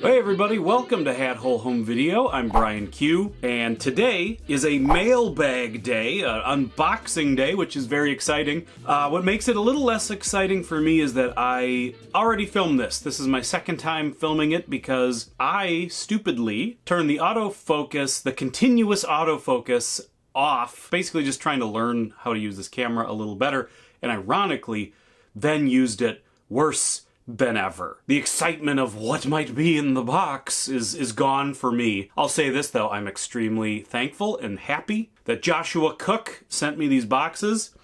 Hey everybody, welcome to Hat Hole Home Video. I'm Brian Q, and today is a mailbag day, unboxing day, which is very exciting. What makes it a little less exciting for me is that I already filmed this. This is my second time filming it because I stupidly turned the autofocus, the continuous autofocus, off, basically just trying to learn how to use this camera a little better, and ironically, then used it worse than ever. The excitement of what might be in the box is gone for me. I'll say this though, I'm extremely thankful and happy that Joshua Cook sent me these boxes.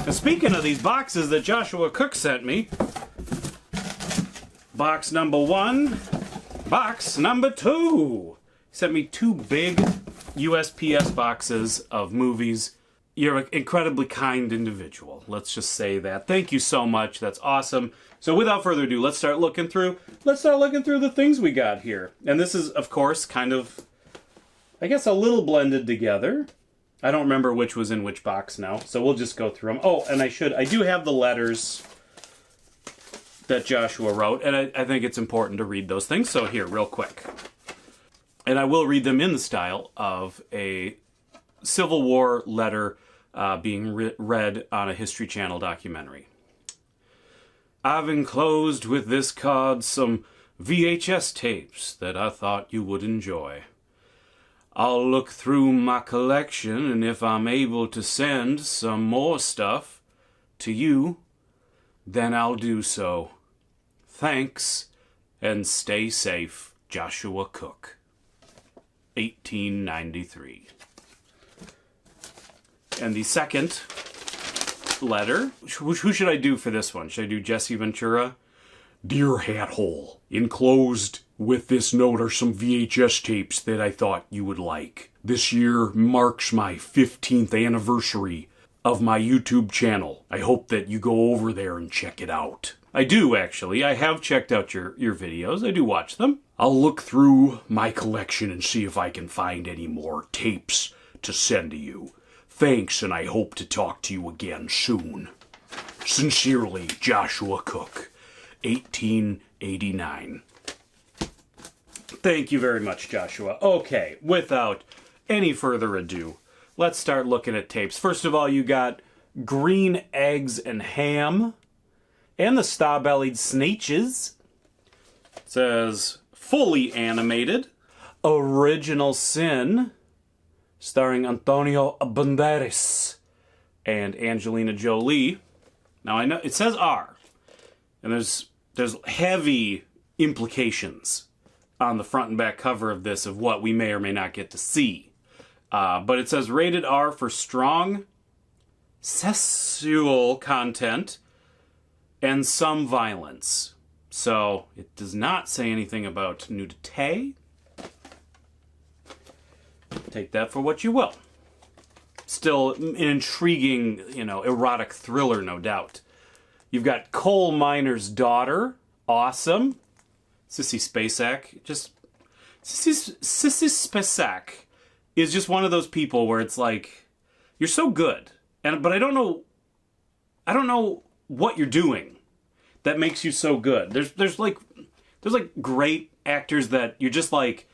And speaking of these boxes that Joshua Cook sent me, box number one, box number two. He sent me two big USPS boxes of movies. You're an incredibly kind individual. Let's just say that. Thank you so much. That's awesome. So without further ado, let's start looking through the things we got here. And this is, of course, kind of, I guess, a little blended together. I don't remember which was in which box now, so we'll just go through them. Oh, and I do have the letters that Joshua wrote, and I think it's important to read those things. So here, real quick. And I will read them in the style of a Civil War letter being read on a History Channel documentary. I've enclosed with this card some VHS tapes that I thought you would enjoy. I'll look through my collection, and if I'm able to send some more stuff to you, then I'll do so. Thanks, and stay safe, Joshua Cook. 1893. And the second letter, who should I do for this one? Should I do Jesse Ventura? Dear Hat Hole, enclosed with this note are some VHS tapes that I thought you would like. This year marks my 15th anniversary of my YouTube channel. I hope that you go over there and check it out. I do, actually. I have checked out your videos. I do watch them. I'll look through my collection and see if I can find any more tapes to send to you. Thanks, and I hope to talk to you again soon. Sincerely, Joshua Cook, 1889. Thank you very much, Joshua. Okay, without any further ado, let's start looking at tapes. First of all, you got Green Eggs and Ham and the Star-Bellied Sneetches. It says, fully animated, Original Sin, starring Antonio Banderas and Angelina Jolie. Now I know it says R, and there's heavy implications on the front and back cover of this of what we may or may not get to see. But it says rated R for strong sexual content and some violence. So it does not say anything about nudity. Take that for what you will. Still an intriguing, erotic thriller, no doubt. You've got Coal Miner's Daughter. Awesome. Sissy Spacek. Sissy Spacek is just one of those people where it's like, you're so good. But I don't know what you're doing that makes you so good. There's like great actors that you're just like,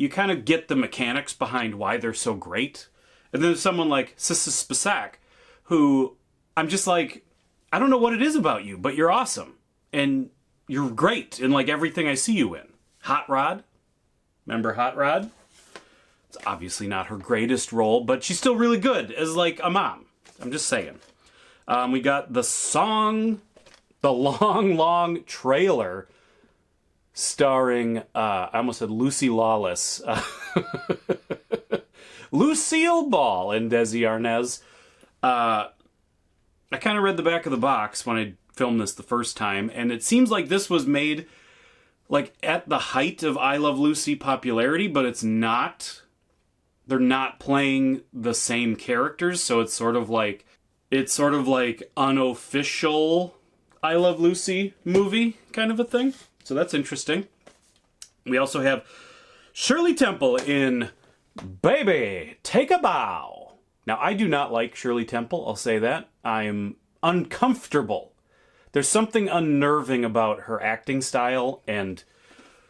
you kind of get the mechanics behind why they're so great. And then there's someone like Sissy Spacek, who I'm just like, I don't know what it is about you, but you're awesome. And you're great in like everything I see you in. Hot Rod. Remember Hot Rod? It's obviously not her greatest role, but she's still really good as like a mom. I'm just saying. We got the song, the long trailer, starring, I almost said Lucy Lawless, Lucille Ball and Desi Arnaz. I kind of read the back of the box when I filmed this the first time, and it seems like this was made like at the height of I Love Lucy popularity, but it's not. They're not playing the same characters, so it's sort of like unofficial I Love Lucy movie kind of a thing. So that's interesting. We also have Shirley Temple in Baby, Take a Bow. Now, I do not like Shirley Temple, I'll say that. I'm uncomfortable. There's something unnerving about her acting style and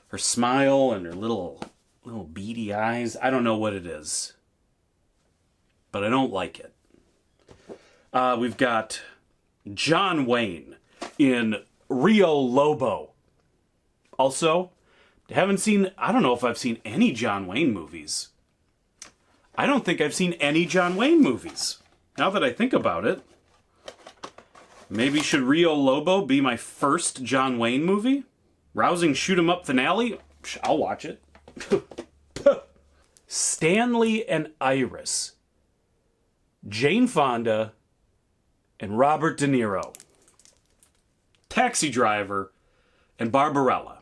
Her smile and her little beady eyes. I don't know what it is, but I don't like it. We've got John Wayne in Rio Lobo. Also, I don't know if I've seen any John Wayne movies. I don't think I've seen any John Wayne movies. Now that I think about it, maybe should Rio Lobo be my first John Wayne movie? Rousing shoot 'em up finale? I'll watch it. Stanley and Iris. Jane Fonda and Robert De Niro. Taxi Driver and Barbarella.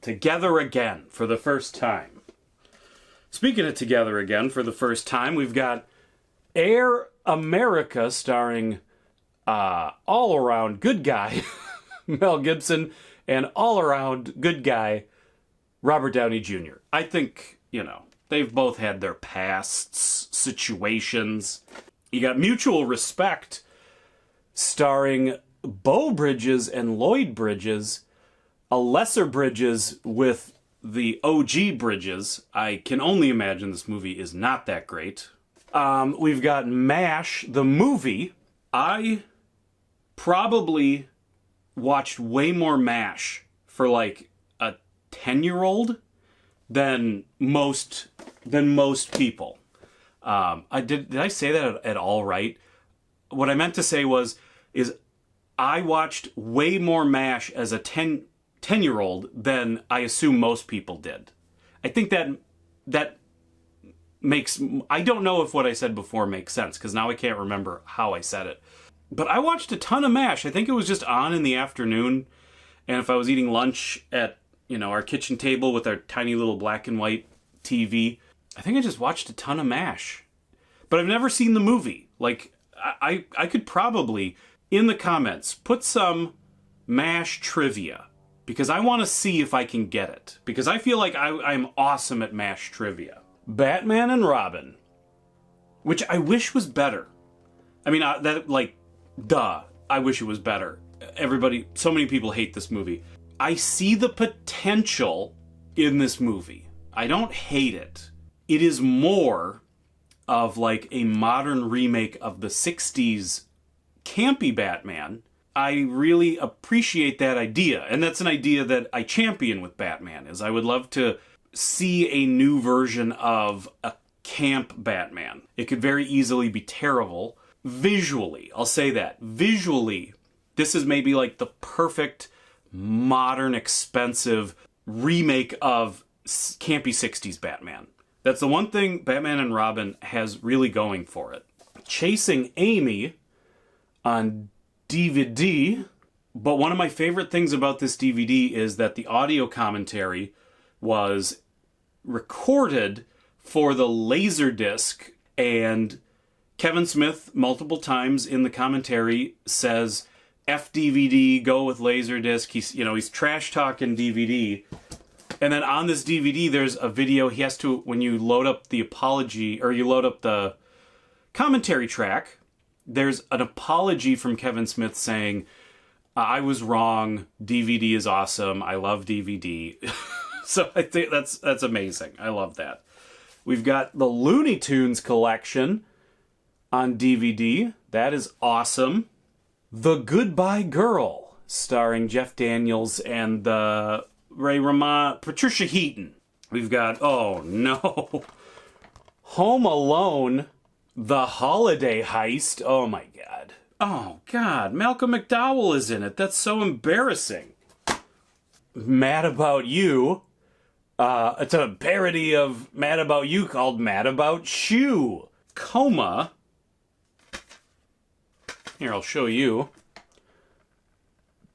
Together again for the first time. Speaking of together again for the first time, we've got Air America starring all-around good guy Mel Gibson and all-around good guy Robert Downey Jr. I think, they've both had their pasts, situations. You got Mutual Respect starring Beau Bridges and Lloyd Bridges, a lesser Bridges with the OG Bridges. I can only imagine this movie is not that great. We've got MASH, the movie. I probably watched way more MASH for like a 10-year-old than most people. Did I say that at all right? What I meant to say is I watched way more MASH as a 10-year-old than I assume most people did. I think that makes... I don't know if what I said before makes sense, because now I can't remember how I said it. But I watched a ton of MASH. I think it was just on in the afternoon, and if I was eating lunch at, our kitchen table with our tiny little black and white TV, I think I just watched a ton of MASH. But I've never seen the movie. Like, I could probably, in the comments, put some MASH trivia, because I want to see if I can get it. Because I feel like I'm awesome at MASH trivia. Batman and Robin, which I wish was better. I mean, I wish it was better. So many people hate this movie. I see the potential in this movie. I don't hate it. It is more of like a modern remake of the 60s campy Batman. I really appreciate that idea. And that's an idea that I champion with Batman, is I would love to see a new version of a camp Batman. It could very easily be terrible. Visually, I'll say that. Visually, this is maybe like the perfect modern, expensive remake of campy 60s Batman. That's the one thing Batman and Robin has really going for it. Chasing Amy on DVD, but one of my favorite things about this DVD is that the audio commentary was recorded for the laserdisc, and Kevin Smith multiple times in the commentary says F DVD, go with laserdisc. He's trash talking DVD. And then on this DVD, there's a video he has to, when you load up the apology, or you load up the commentary track, there's an apology from Kevin Smith saying, I was wrong, DVD is awesome, I love DVD. So I think that's amazing. I love that. We've got the Looney Tunes collection on DVD. That is awesome. The Goodbye Girl, starring Jeff Daniels and Ray Romano, Patricia Heaton. We've got, oh no, Home Alone, The Holiday Heist. Oh my God. Oh God, Malcolm McDowell is in it. That's so embarrassing. Mad About You. It's a parody of Mad About You called Mad About Shoe. Coma. Here, I'll show you.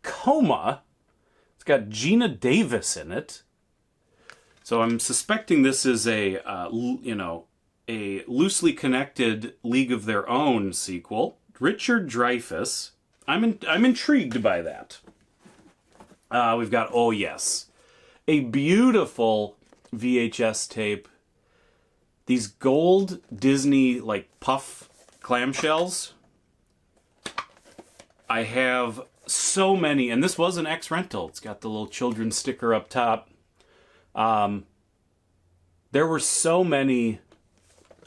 Coma. It's got Gina Davis in it. So I'm suspecting this is a loosely connected League of Their Own sequel. Richard Dreyfuss. I'm intrigued by that. We've got, oh yes, a beautiful VHS tape. These gold Disney puff clamshells. I have so many, and this was an ex-rental. It's got the little children's sticker up top. There were so many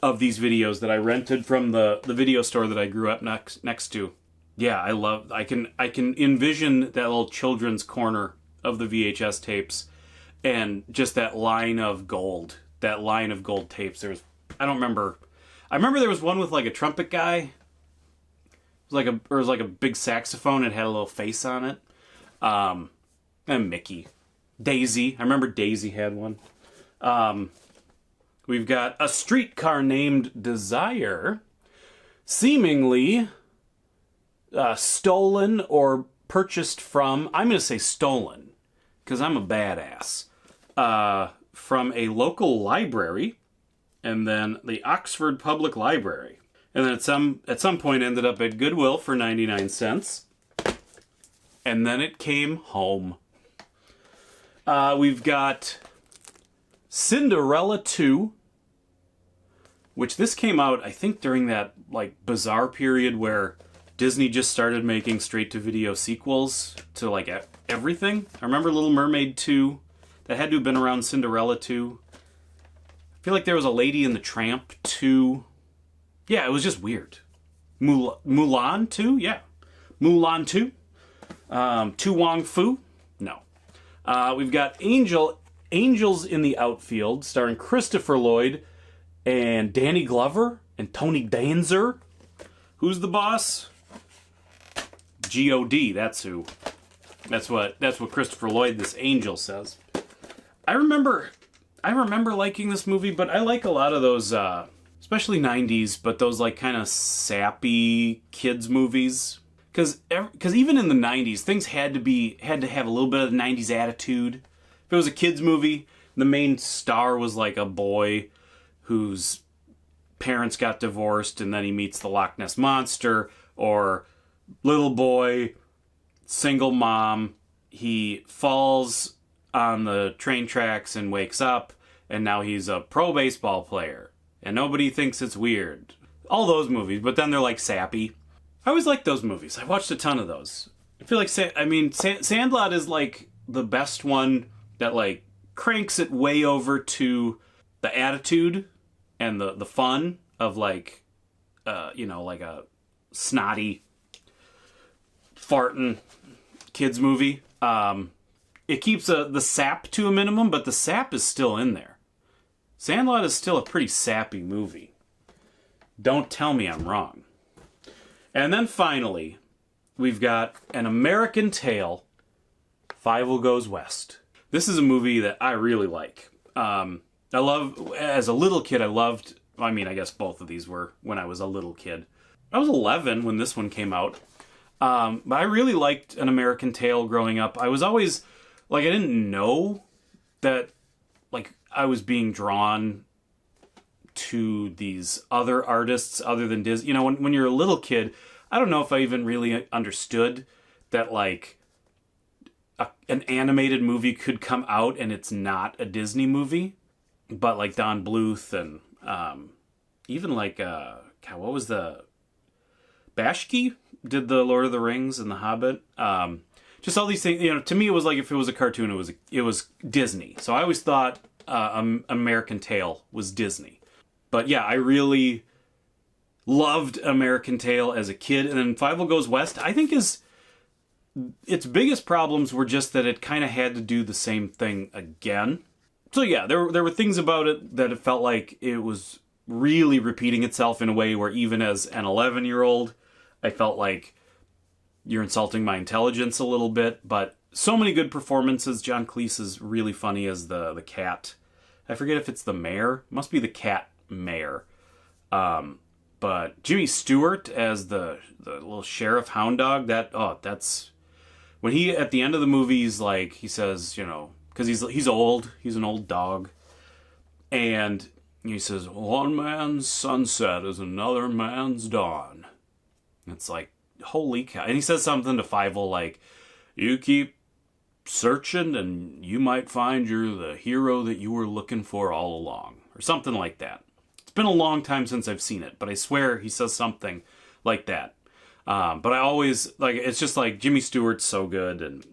of these videos that I rented from the video store that I grew up next to. Yeah, I can envision that little children's corner of the VHS tapes and just that line of gold tapes. I remember there was one with like a trumpet guy. It was like a big saxophone. It had a little face on it. And Mickey. Daisy. I remember Daisy had one. We've got A Streetcar Named Desire. Seemingly stolen or purchased from, I'm going to say stolen, because I'm a badass, from a local library, and then the Oxford Public Library. And then at some point ended up at Goodwill for 99 cents. And then it came home. We've got Cinderella 2, which this came out, I think, during that like bizarre period where Disney just started making straight-to-video sequels to like everything. I remember Little Mermaid 2. That had to have been around Cinderella 2. I feel like there was a Lady and the Tramp 2. Yeah, it was just weird. Mulan 2? Yeah. Mulan 2. Tu Wong Fu? No. We've got Angels in the Outfield, starring Christopher Lloyd and Danny Glover and Tony Danza. Who's the boss? G.O.D. That's who. That's what Christopher Lloyd, this angel, says. I remember liking this movie, but I like a lot of those, especially 90s, but those like kind of sappy kids movies. Because even in the 90s, things had to have a little bit of the 90s attitude. If it was a kids movie, the main star was like a boy whose parents got divorced and then he meets the Loch Ness Monster, or little boy, single mom, he falls on the train tracks and wakes up, and now he's a pro baseball player, and nobody thinks it's weird. All those movies, but then they're like sappy. I always liked those movies. I watched a ton of those. I feel like, Sandlot is like the best one that like cranks it way over to the attitude and the fun of like, like a snotty, farting kids movie. It keeps the sap to a minimum, but the sap is still in there. Sandlot is still a pretty sappy movie. Don't tell me I'm wrong. And then finally, we've got An American Tail, Fievel Goes West. This is a movie that I really like. I love, as a little kid, I guess both of these were when I was a little kid. I was 11 when this one came out. But I really liked An American Tail growing up. I was always, I didn't know that, I was being drawn to these other artists other than Disney. When you're a little kid, I don't know if I even really understood that, an animated movie could come out and it's not a Disney movie. But, Don Bluth and, even, what was the... Bashki did the Lord of the Rings and the Hobbit. Just all these things, to me it was like if it was a cartoon, it was Disney. So I always thought American Tail was Disney. But yeah, I really loved American Tail as a kid. And then Fievel Goes West, I think its biggest problems were just that it kind of had to do the same thing again. So yeah, there were things about it that it felt like it was really repeating itself in a way where even as an 11-year-old, I felt like you're insulting my intelligence a little bit, but so many good performances. John Cleese is really funny as the cat. I forget if it's the mayor. It must be the cat mayor. But Jimmy Stewart as the little sheriff hound dog, that's... When he, at the end of the movie, he says, because he's old, he's an old dog, and he says, one man's sunset is another man's dawn. It's like, holy cow. And he says something to Fievel like, you keep searching and you might find you're the hero that you were looking for all along. Or something like that. It's been a long time since I've seen it, but I swear he says something like that. But I always, it's just Jimmy Stewart's so good, and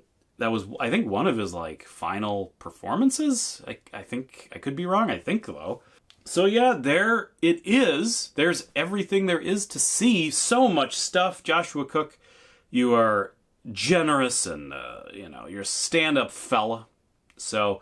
that was, I think, one of his like final performances. I think I could be wrong. I think though. So yeah, there it is. There's everything there is to see. So much stuff. Joshua Cook, you are generous and you're a stand-up fella. So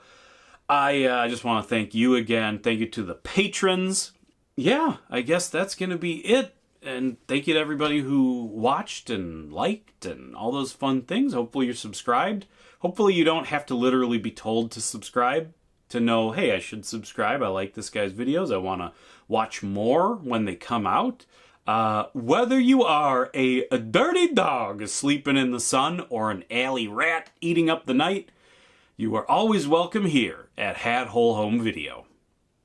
I just want to thank you again. Thank you to the patrons. Yeah, I guess that's going to be it. And thank you to everybody who watched and liked and all those fun things. Hopefully you're subscribed. Hopefully you don't have to literally be told to subscribe to know, hey, I should subscribe. I like this guy's videos. I want to watch more when they come out. Whether you are a dirty dog sleeping in the sun or an alley rat eating up the night, you are always welcome here at Hat Hole Home Video.